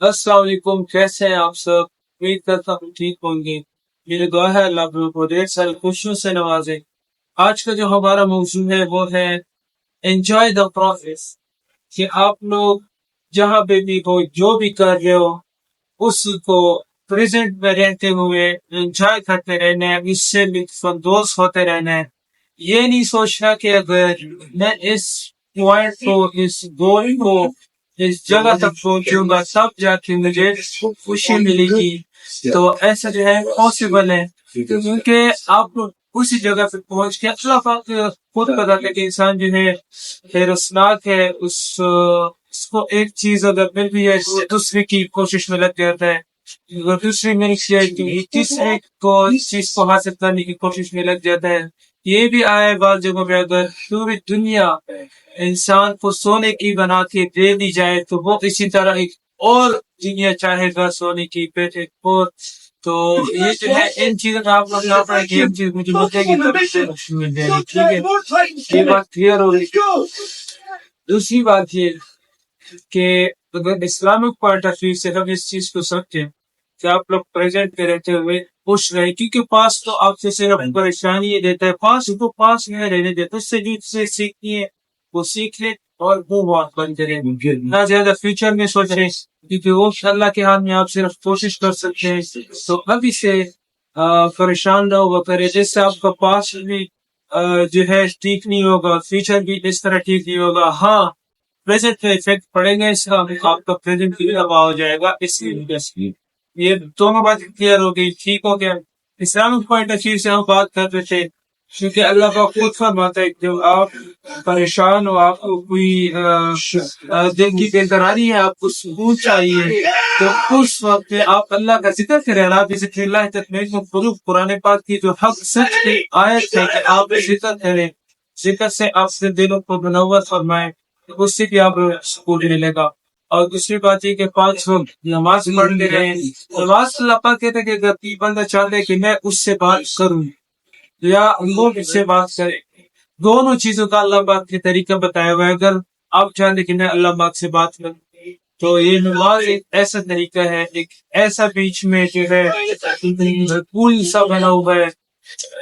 السلام علیکم، کیسے ہیں آپ سب؟ امید کرتا ہوں ٹھیک ہوں گے۔ میری دعا ہے اللہ آپ لوگوں کو ڈھیر ساری خوشیوں سے نوازے۔ آج کا جو ہمارا موضوع ہے وہ ہے انجوائے دا پروسیس، کہ آپ لوگ جہاں پہ بھی ہو، جو بھی کر رہے ہو، اس کو پریزنٹ میں رہتے ہوئے انجوائے کرتے رہنا ہے، اس سے لطف اندوز ہوتے رہنا ہے۔ یہ نہیں سوچنا کہ اگر میں اس پوائنٹ کو، اس گول کو، اس جگہ تک پہنچوں گا تب جا کے مجھے خوشی ملے گی، تو ایسا جو ہے پاسبل ہے، کیونکہ آپ اسی جگہ پہ پہنچ کے اللہ پاک خود بتاتے کہ انسان جو ہے حیرسناک ہے، اس کو ایک چیز اگر مل بھی ہے دوسرے کی کوشش میں لگ جاتا ہے، اگر دوسری مل جائے تو تیسرے کو اس چیز کو حاصل کرنے کی کوشش میں لگ جاتا ہے۔ یہ بھی آیا بعض جگہوں میں، اگر پوری دنیا انسان کو سونے کی بنا کے دے دی جائے تو وہ اسی طرح ایک اور دنیا چاہے گا سونے کی، پھر ایک اور۔ تو یہ جو ہے ان چیزوں کا آپ لوگ پڑے کہ ان چیز مجھے ملے گی تب سے خوشی مل جائے گی، ٹھیک ہے؟ یہ بات کلیئر ہو گئی۔ دوسری بات یہ کہ اگر اسلامک پوائنٹ آف ویو سے ہم اس چیز کو سمجھیں کہ آپ لوگ پریزنٹ پہ رہتے ہوئے خوش رہے، کیونکہ پاس تو آپ سے صرف پریشانی یہ دیتا ہے، پاس کو پاس میں رہنے دیتا، اس سے جو چیزیں سیکھنی ہے وہ سیکھ لیں اور وہ بات بند کریں، نہ زیادہ فیوچر میں سوچیں، کیونکہ وہ اللہ کے ہاتھ میں آپ صرف کوشش کر سکتے ہیں۔ تو ابھی سے پریشان نہ ہوگا کرے، جس سے آپ کا پاس بھی جو ہے ٹھیک نہیں ہوگا، فیوچر بھی اس طرح ٹھیک نہیں ہوگا۔ ہاں، پریزنٹ پہ افیکٹ پڑے گا اس کا، آپ کا پریزنٹ بھی تباہ ہو جائے گا اس لیے۔ یہ دونوں بات کلیئر ہو گئی، ٹھیک ہو گیا۔ اسلامک پوائنٹ آف ویو سے ہم بات کر رہے تھے، کیونکہ اللہ کا خود فرماتا ہے کہ جب آپ پریشان ہو، آپ کو کوئی دل کی بےقراری ہے، آپ کو سکون چاہیے، تو اس وقت آپ اللہ کا ذکر کریں۔ اللہ بھی ذکر اللہ تطمئن القلوب، قرآن پاک کی جو حق سچ کی آیت ہے کہ آپ ذکر کریں، ذکر سے آپ سے دلوں کو منور فرمائیں، اس سے بھی آپ سکون ملے گا۔ اور دوسری بات یہ کہ 5 وقت نماز پڑھتے رہیں۔ نماز اللہ پاک کہتے ہیں کہ اگر کوئی بندہ چاہتا ہے کہ میں اس سے بات کروں یا وہ مجھ سے بات کرے، دونوں چیزوں کا اللہ پاک کے طریقہ بتایا ہوا ہے۔ اگر آپ چاہتے کہ میں اللہ پاک سے بات کروں تو یہ نماز ایک ایسا طریقہ ہے، ایک ایسا بیچ میں جو ہے پول سا بنا ہوا ہے،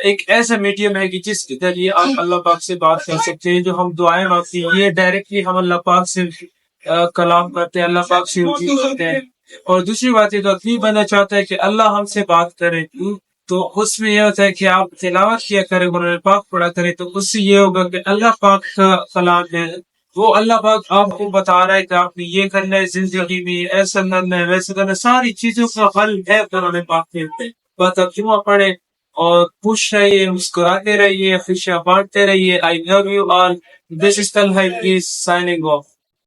ایک ایسا میڈیم ہے کہ جس کے ذریعے آپ اللہ پاک سے بات کر سکتے ہیں۔ جو ہم دعائیں مانگتے ہیں یہ ڈائریکٹلی ہم اللہ پاک سے کلام کرتے ہیں، اللہ پاک سے رجوع کرتے ہیں۔ اور دوسری بات یہ تو اکیل بننا چاہتا ہے کہ اللہ ہم سے بات کرے، تو اس میں یہ ہوتا ہے کہ آپ تلاوت کیا کریں، قرآن پاک پڑھا کریں، تو اس سے یہ ہوگا کہ اللہ پاک کا کلام ہے، وہ اللہ پاک آپ کو بتا رہا ہے کہ آپ نے یہ کرنا ہے زندگی میں، ایسا کرنا ہے، ویسا کرنا ہے، ساری چیزوں کا حل ہے قرآن پاک میں۔ بس آپ جمعہ پڑھیں اور خوش رہیے، مسکراتے رہیے، خوشیاں بانٹتے رہیے۔ I love you all. This is Talha Idris signing off.